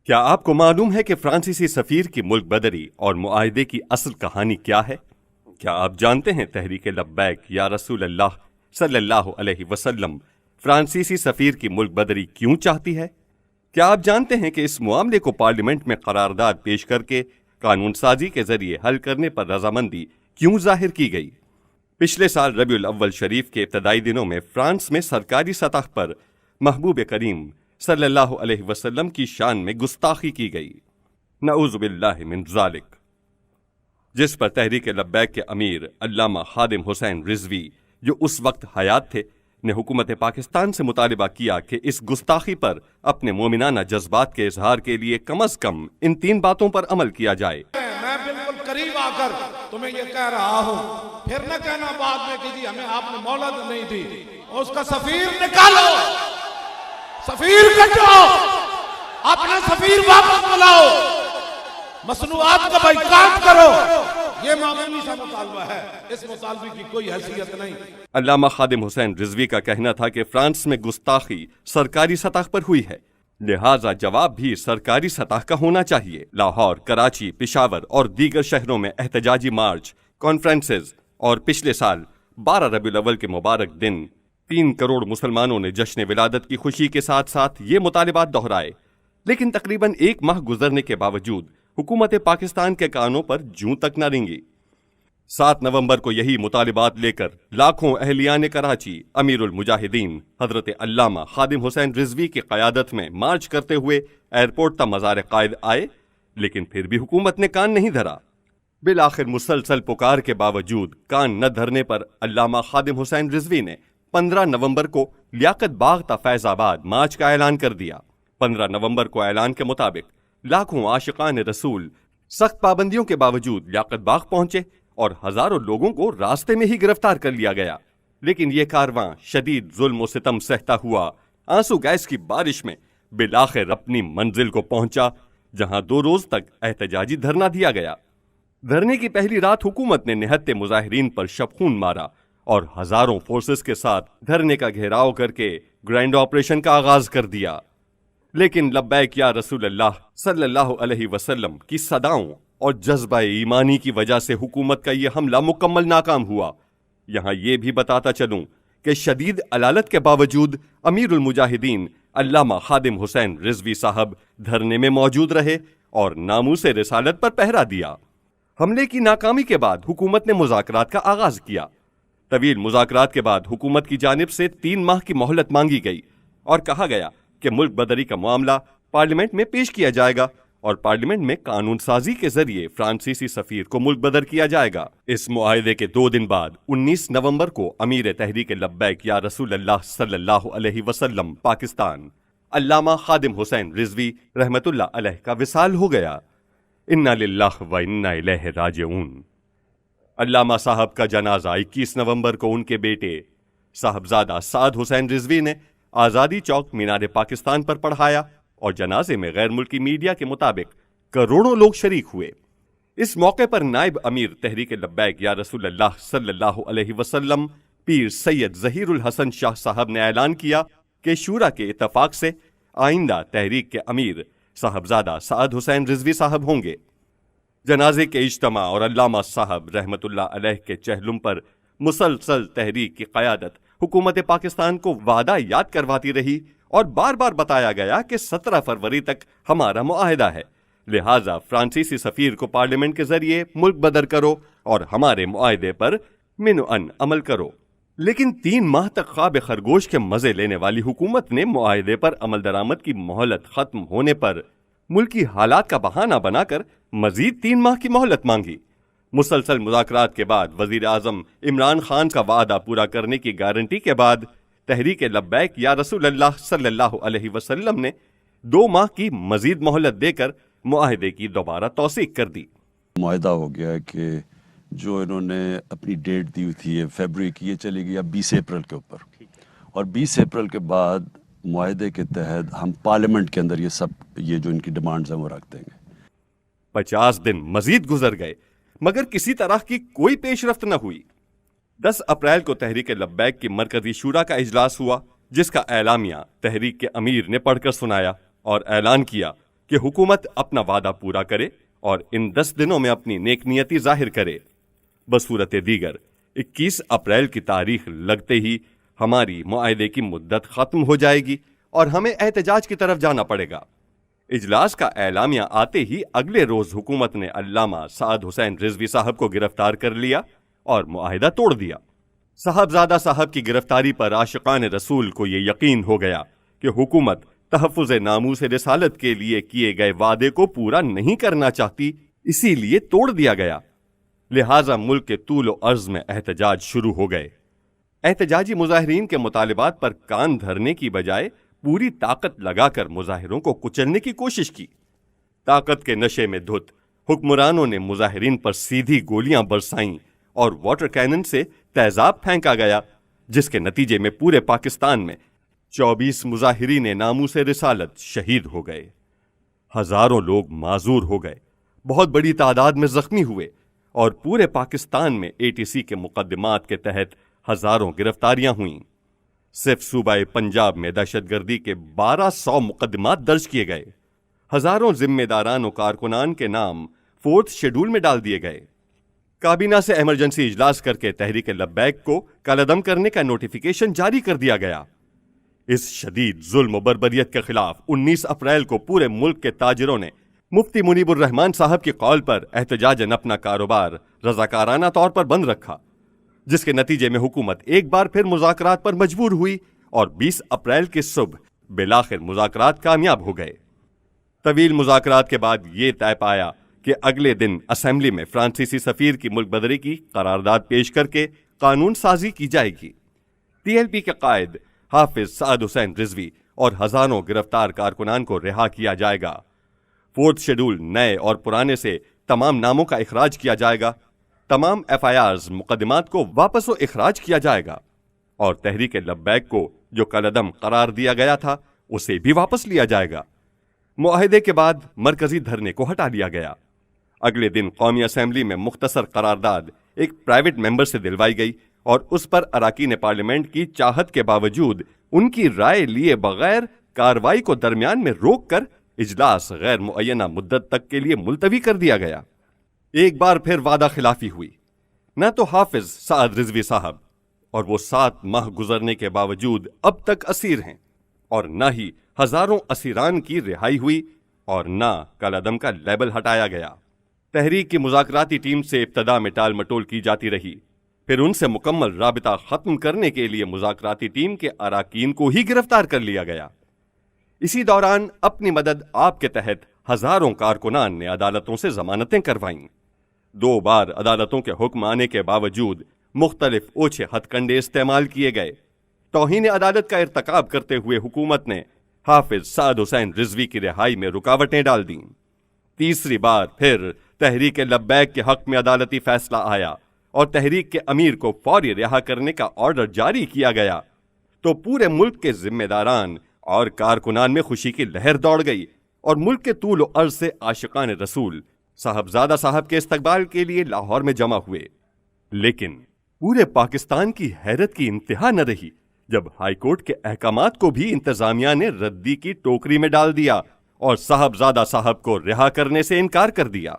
کیا آپ کو معلوم ہے کہ فرانسیسی سفیر کی ملک بدری اور معاہدے کی اصل کہانی کیا ہے؟ کیا آپ جانتے ہیں تحریک لبیک یا رسول اللہ صلی اللہ علیہ وسلم فرانسیسی سفیر کی ملک بدری کیوں چاہتی ہے؟ کیا آپ جانتے ہیں کہ اس معاملے کو پارلیمنٹ میں قرارداد پیش کر کے قانون سازی کے ذریعے حل کرنے پر رضامندی کیوں ظاہر کی گئی؟ پچھلے سال ربیع الاول شریف کے ابتدائی دنوں میں فرانس میں سرکاری سطح پر محبوب کریم صلی اللہ علیہ وسلم کی شان میں گستاخی کی گئی، نعوذ باللہ من ذالک، جس پر تحریک لبیک کے امیر علامہ خادم حسین رضوی جو اس وقت حیات تھے نے حکومت پاکستان سے مطالبہ کیا کہ اس گستاخی پر اپنے مومنانہ جذبات کے اظہار کے لیے کم از کم ان 3 باتوں پر عمل کیا جائے۔ میں بالکل قریب آ کر تمہیں یہ کہہ رہا ہوں، پھر نہ کہنا بعد میں کہ جی ہمیں آپ نے مہلت نہیں دی، اس کا سفیر نکالو، سفیر کٹو، اپنا سفیر واپس بلاؤ، مصنوعات کا بائیکاٹ کرو۔ یہ معمولی سا مطالبہ ہے، اس مطالبے کی کوئی حیثیت نہیں۔ علامہ خادم حسین رضوی کا کہنا تھا کہ فرانس میں گستاخی سرکاری سطح پر ہوئی ہے، لہٰذا جواب بھی سرکاری سطح کا ہونا چاہیے۔ لاہور، کراچی، پشاور اور دیگر شہروں میں احتجاجی مارچ، کانفرنسز اور پچھلے سال 12 ربیع الاول کے مبارک دن 3 کروڑ مسلمانوں نے جشن ولادت کی خوشی کے ساتھ ساتھ یہ مطالبات دہرائے، لیکن تقریباً 1 ماہ گزرنے کے باوجود حکومت پاکستان کے کانوں پر جوں تک نہ رینگی۔ 7 نومبر کو یہی مطالبات لے کر لاکھوں اہلیان کراچی امیر المجاہدین حضرت علامہ خادم حسین رضوی کی قیادت میں مارچ کرتے ہوئے ایئرپورٹ تا مزار قائد آئے، لیکن پھر بھی حکومت نے کان نہیں دھرا۔ بالآخر مسلسل پکار کے باوجود کان نہ دھرنے پر علامہ خادم حسین رضوی نے 15 نومبر کو لیاقت باغ تا فیض آباد مارچ کا اعلان کر دیا۔ 15 نومبر کو اعلان کے مطابق لاکھوں عاشقان رسول سخت پابندیوں کے باوجود لیاقت باغ پہنچے اور ہزاروں لوگوں کو راستے میں ہی گرفتار کر لیا گیا، لیکن یہ کارواں شدید ظلم و ستم سہتا ہوا آنسو گیس کی بارش میں بالآخر اپنی منزل کو پہنچا، جہاں 2 روز تک احتجاجی دھرنا دیا گیا۔ دھرنے کی پہلی رات حکومت نے نہتے مظاہرین پر شب خون مارا اور ہزاروں فورسز کے ساتھ دھرنے کا گھیراؤ کر کے گرینڈ آپریشن کا آغاز کر دیا، لیکن لبیک یا رسول اللہ صلی اللہ علیہ وسلم کی صداؤں اور جذبہ ایمانی کی وجہ سے حکومت کا یہ حملہ مکمل ناکام ہوا۔ یہاں یہ بھی بتاتا چلوں کہ شدید علالت کے باوجود امیر المجاہدین علامہ خادم حسین رضوی صاحب دھرنے میں موجود رہے اور ناموس رسالت پر پہرا دیا۔ حملے کی ناکامی کے بعد حکومت نے مذاکرات کا آغاز کیا۔ طویل مذاکرات کے بعد حکومت کی جانب سے 3 ماہ کی مہلت مانگی گئی اور کہا گیا کہ ملک بدری کا معاملہ پارلیمنٹ میں پیش کیا جائے گا اور پارلیمنٹ میں قانون سازی کے ذریعے فرانسیسی سفیر کو ملک بدر کیا جائے گا۔ اس معاہدے کے 2 دن بعد 19 نومبر کو امیر تحریک لبیک یا رسول اللہ صلی اللہ علیہ وسلم پاکستان علامہ خادم حسین رضوی رحمت اللہ علیہ کا وصال ہو گیا۔ انا للہ و انا الیہ راجعون۔ علامہ صاحب کا جنازہ 21 نومبر کو ان کے بیٹے صاحبزادہ سعد حسین رضوی نے آزادی چوک مینار پاکستان پر پڑھایا اور جنازے میں غیر ملکی میڈیا کے مطابق کروڑوں لوگ شریک ہوئے۔ اس موقع پر نائب امیر تحریک لبیک یا رسول اللہ صلی اللہ علیہ وسلم پیر سید ظہیر الحسن شاہ صاحب نے اعلان کیا کہ شورا کے اتفاق سے آئندہ تحریک کے امیر صاحبزادہ سعد حسین رضوی صاحب ہوں گے۔ جنازے کے اجتماع اور علامہ صاحب رحمت اللہ علیہ کے چہلم پر مسلسل تحریک کی قیادت حکومت پاکستان کو وعدہ یاد کرواتی رہی اور بار بار بتایا گیا کہ 17 فروری تک ہمارا معاہدہ ہے، لہٰذا فرانسیسی سفیر کو پارلیمنٹ کے ذریعے ملک بدر کرو اور ہمارے معاہدے پر منعن عمل کرو۔ لیکن 3 ماہ تک خواب خرگوش کے مزے لینے والی حکومت نے معاہدے پر عمل درآمد کی مہلت ختم ہونے پر ملکی حالات کا بہانہ بنا کر مزید 3 ماہ کی مہلت مانگی۔ مسلسل مذاکرات کے بعد وزیر اعظم عمران خان کا وعدہ پورا کرنے کی گارنٹی کے بعد تحریک لبیک یا رسول اللہ صلی اللہ علیہ وسلم نے 2 ماہ کی مزید مہلت دے کر معاہدے کی دوبارہ توثیق کر دی۔ معاہدہ ہو گیا کہ جو انہوں نے اپنی ڈیٹ دی تھی یہ فیبروری کی، یہ چلی گئی اب 20 اپریل کے اوپر، اور 20 اپریل کے بعد معاہدے کے تحت ہم پارلیمنٹ کے اندر یہ جو ان کی ڈیمانڈز ہیں وہ رکھ دیں گے۔ 50 دن مزید گزر گئے مگر کسی طرح کی کوئی پیش رفت نہ ہوئی۔ 10 اپریل کو تحریک لبیک کی مرکزی شورا کا اجلاس ہوا، جس کا اعلامیہ تحریک کے امیر نے پڑھ کر سنایا اور اعلان کیا کہ حکومت اپنا وعدہ پورا کرے اور ان 10 دنوں میں اپنی نیک نیتی ظاہر کرے۔ بصورت دیگر 21 اپریل کی تاریخ لگتے ہی ہماری معاہدے کی مدت ختم ہو جائے گی اور ہمیں احتجاج کی طرف جانا پڑے گا۔ اجلاس کا اعلامیہ آتے ہی اگلے روز حکومت نے علامہ سعد حسین رضوی صاحب کو گرفتار کر لیا اور معاہدہ توڑ دیا۔ صاحبزادہ صاحب کی گرفتاری پر عاشقان رسول کو یہ یقین ہو گیا کہ حکومت تحفظ ناموس رسالت کے لیے کیے گئے وعدے کو پورا نہیں کرنا چاہتی، اسی لیے توڑ دیا گیا۔ لہٰذا ملک کے طول و عرض میں احتجاج شروع ہو گئے۔ احتجاجی مظاہرین کے مطالبات پر کان دھرنے کی بجائے پوری طاقت لگا کر مظاہروں کو کچلنے کی کوشش کی۔ طاقت کے نشے میں دھت حکمرانوں نے مظاہرین پر سیدھی گولیاں برسائیں اور واٹر کینن سے تیزاب پھینکا گیا، جس کے نتیجے میں پورے پاکستان میں 24 مظاہرین ناموس رسالت شہید ہو گئے۔ ہزاروں لوگ معذور ہو گئے، بہت بڑی تعداد میں زخمی ہوئے اور پورے پاکستان میں ATC کے مقدمات کے تحت ہزاروں گرفتاریاں ہوئیں۔ صرف صوبہ پنجاب میں دہشت گردی کے 1200 مقدمات درج کیے گئے۔ ہزاروں ذمہ داران و کارکنان کے نام 4تھ شیڈول میں ڈال دیے گئے۔ کابینہ سے ایمرجنسی اجلاس کر کے تحریک لبیک کو کالعدم کرنے کا نوٹیفیکیشن جاری کر دیا گیا۔ اس شدید ظلم و بربریت کے خلاف 19 اپریل کو پورے ملک کے تاجروں نے مفتی منیب الرحمان صاحب کی قول پر احتجاجاً اپنا کاروبار رضاکارانہ طور پر بند رکھا، جس کے نتیجے میں حکومت ایک بار پھر مذاکرات پر مجبور ہوئی اور 20 اپریل کی صبح بالآخر مذاکرات کامیاب ہو گئے۔ طویل مذاکرات کے بعد یہ طے پایا کہ اگلے دن اسمبلی میں فرانسیسی سفیر کی ملک بدری کی قرارداد پیش کر کے قانون سازی کی جائے گی۔ TLP کے قائد حافظ سعد حسین رضوی اور ہزاروں گرفتار کارکنان کو رہا کیا جائے گا۔ 4تھ شیڈول نئے اور پرانے سے تمام ناموں کا اخراج کیا جائے گا، تمام FIRs مقدمات کو واپس و اخراج کیا جائے گا اور تحریک لبیک کو جو کالعدم قرار دیا گیا تھا اسے بھی واپس لیا جائے گا۔ معاہدے کے بعد مرکزی دھرنے کو ہٹا لیا گیا۔ اگلے دن قومی اسمبلی میں مختصر قرارداد ایک پرائیویٹ ممبر سے دلوائی گئی اور اس پر اراکین پارلیمنٹ کی چاہت کے باوجود ان کی رائے لیے بغیر کارروائی کو درمیان میں روک کر اجلاس غیر معینہ مدت تک کے لیے ملتوی کر دیا گیا۔ ایک بار پھر وعدہ خلافی ہوئی۔ نہ تو حافظ سعد رضوی صاحب اور وہ 7 ماہ گزرنے کے باوجود اب تک اسیر ہیں، اور نہ ہی ہزاروں اسیران کی رہائی ہوئی اور نہ کالعدم کا لیبل ہٹایا گیا۔ تحریک کی مذاکراتی ٹیم سے ابتدا میں ٹال مٹول کی جاتی رہی، پھر ان سے مکمل رابطہ ختم کرنے کے لیے مذاکراتی ٹیم کے اراکین کو ہی گرفتار کر لیا گیا۔ اسی دوران اپنی مدد آپ کے تحت ہزاروں کارکنان نے عدالتوں سے ضمانتیں کروائیں۔ 2 بار عدالتوں کے حکم آنے کے باوجود مختلف اوچھے ہتھ کنڈے استعمال کیے گئے۔ توہین عدالت کا ارتکاب کرتے ہوئے حکومت نے حافظ سعد حسین رضوی کی رہائی میں رکاوٹیں ڈال دیں۔ تیسری بار پھر تحریک لبیک کے حق میں عدالتی فیصلہ آیا اور تحریک کے امیر کو فوری رہا کرنے کا آرڈر جاری کیا گیا تو پورے ملک کے ذمہ داران اور کارکنان میں خوشی کی لہر دوڑ گئی اور ملک کے طول و عرض سے عاشقان رسول صاحبزادہ صاحب کے استقبال کے لیے لاہور میں جمع ہوئے۔ لیکن پورے پاکستان کی حیرت کی انتہا نہ رہی جب ہائی کورٹ کے احکامات کو بھی انتظامیہ نے ردی کی ٹوکری میں ڈال دیا اور صاحبزادہ صاحب کو رہا کرنے سے انکار کر دیا۔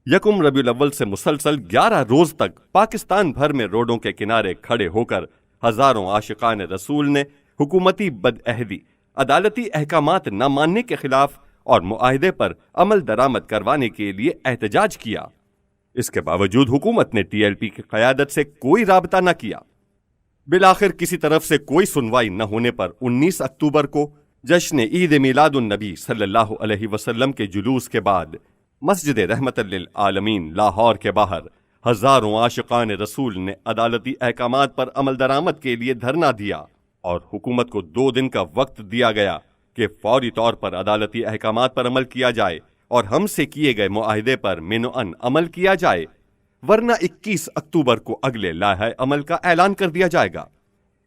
1 ربیع الاول سے مسلسل 11 روز تک پاکستان بھر میں روڈوں کے کنارے کھڑے ہو کر ہزاروں عاشقان رسول نے حکومتی بدعہدی، عدالتی احکامات نہ ماننے کے خلاف اور معاہدے پر عمل درآمد کروانے کے لیے احتجاج کیا۔ اس کے باوجود حکومت نے TLP کی قیادت سے کوئی رابطہ نہ کیا۔ بالآخر کسی طرف سے کوئی سنوائی نہ ہونے پر 19 اکتوبر کو جشن عید میلاد النبی صلی اللہ علیہ وسلم کے جلوس کے بعد مسجد رحمت للعالمین لاہور کے باہر ہزاروں عاشقان رسول نے عدالتی احکامات پر عمل درآمد کے لیے دھرنا دیا اور حکومت کو 2 دن کا وقت دیا گیا کہ فوری طور پر عدالتی احکامات پر عمل کیا جائے اور ہم سے کیے گئے معاہدے پر منوعاً عمل کیا جائے، ورنہ 21 اکتوبر کو اگلے لائحہ عمل کا اعلان کر دیا جائے گا۔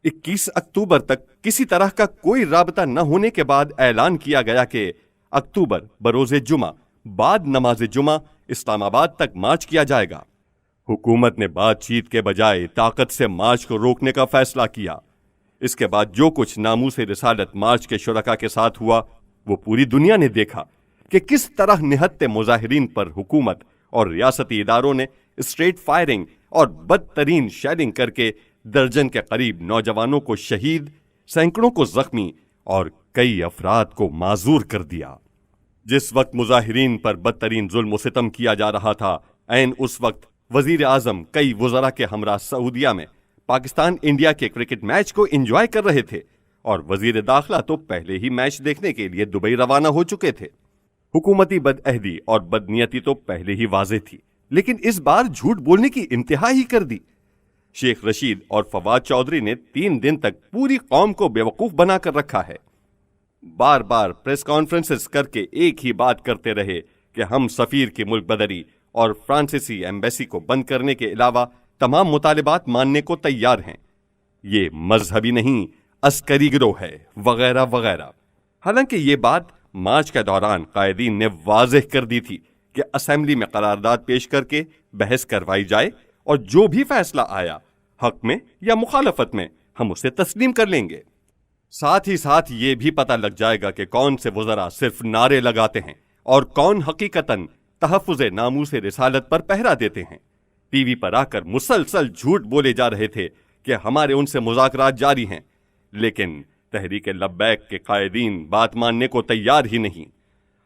21 اکتوبر تک کسی طرح کا کوئی رابطہ نہ ہونے کے بعد اعلان کیا گیا کہ اکتوبر بروز جمعہ بعد نماز جمعہ اسلام آباد تک مارچ کیا جائے گا۔ حکومت نے بات چیت کے بجائے طاقت سے مارچ کو روکنے کا فیصلہ کیا۔ اس کے بعد جو کچھ ناموس رسالت مارچ کے شرکاء کے ساتھ ہوا وہ پوری دنیا نے دیکھا، کہ کس طرح نہتے مظاہرین پر حکومت اور ریاستی اداروں نے اسٹریٹ فائرنگ اور بدترین شیلنگ کر کے درجن کے قریب نوجوانوں کو شہید، سینکڑوں کو زخمی اور کئی افراد کو معذور کر دیا۔ جس وقت مظاہرین پر بدترین ظلم و ستم کیا جا رہا تھا، عین اس وقت وزیر اعظم کئی وزراء کے ہمراہ سعودیہ میں پاکستان انڈیا کے کرکٹ میچ کو انجوائے کر رہے تھے، اور وزیر داخلہ تو پہلے ہی میچ دیکھنے کے لیے دبئی روانہ ہو چکے تھے۔ حکومتی بدعہدی اور بدنیتی تو پہلے ہی واضح تھی، لیکن اس بار جھوٹ بولنے کی انتہا ہی کر دی۔ شیخ رشید اور فواد چودھری نے 3 دن تک پوری قوم کو بیوقوف بنا کر رکھا ہے۔ بار بار پریس کانفرنسز کر کے ایک ہی بات کرتے رہے کہ ہم سفیر کی ملک بدری اور فرانسیسی ایمبیسی کو بند کرنے کے علاوہ تمام مطالبات ماننے کو تیار ہیں۔ یہ مذہبی نہیں، عسکری گروہ ہے، وغیرہ وغیرہ۔ حالانکہ یہ بات مارچ کے دوران قائدین نے واضح کر دی تھی کہ اسمبلی میں قرارداد پیش کر کے بحث کروائی جائے، اور جو بھی فیصلہ آیا حق میں یا مخالفت میں ہم اسے تسلیم کر لیں گے۔ ساتھ ہی ساتھ یہ بھی پتہ لگ جائے گا کہ کون سے وزراء صرف نعرے لگاتے ہیں اور کون حقیقتاً تحفظ ناموس رسالت پر پہرا دیتے ہیں۔ ٹی وی پر آ کر مسلسل جھوٹ بولے جا رہے تھے کہ ہمارے ان سے مذاکرات جاری ہیں، لیکن تحریک لبیک کے قائدین بات ماننے کو تیار ہی نہیں۔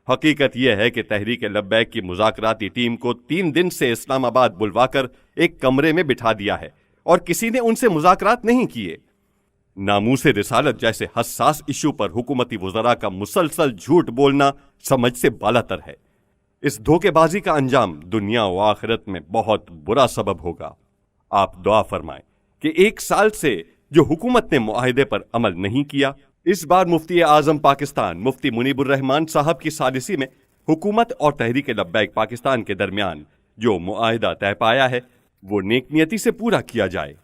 حقیقت یہ ہے کہ تحریک لبیک کی مذاکراتی ٹیم کو 3 دن سے اسلام آباد بلوا کر ایک کمرے میں بٹھا دیا ہے، اور کسی نے ان سے مذاکرات نہیں کیے۔ ناموس رسالت جیسے حساس ایشو پر حکومتی وزراء کا مسلسل جھوٹ بولنا سمجھ سے بالاتر ہے۔ اس دھوکے بازی کا انجام دنیا و آخرت میں بہت برا سبب ہوگا۔ آپ دعا فرمائیں کہ 1 سال سے جو حکومت نے معاہدے پر عمل نہیں کیا، اس بار مفتی اعظم پاکستان مفتی منیب الرحمان صاحب کی ثالثی میں حکومت اور تحریک لبیک پاکستان کے درمیان جو معاہدہ طے پایا ہے وہ نیک نیتی سے پورا کیا جائے۔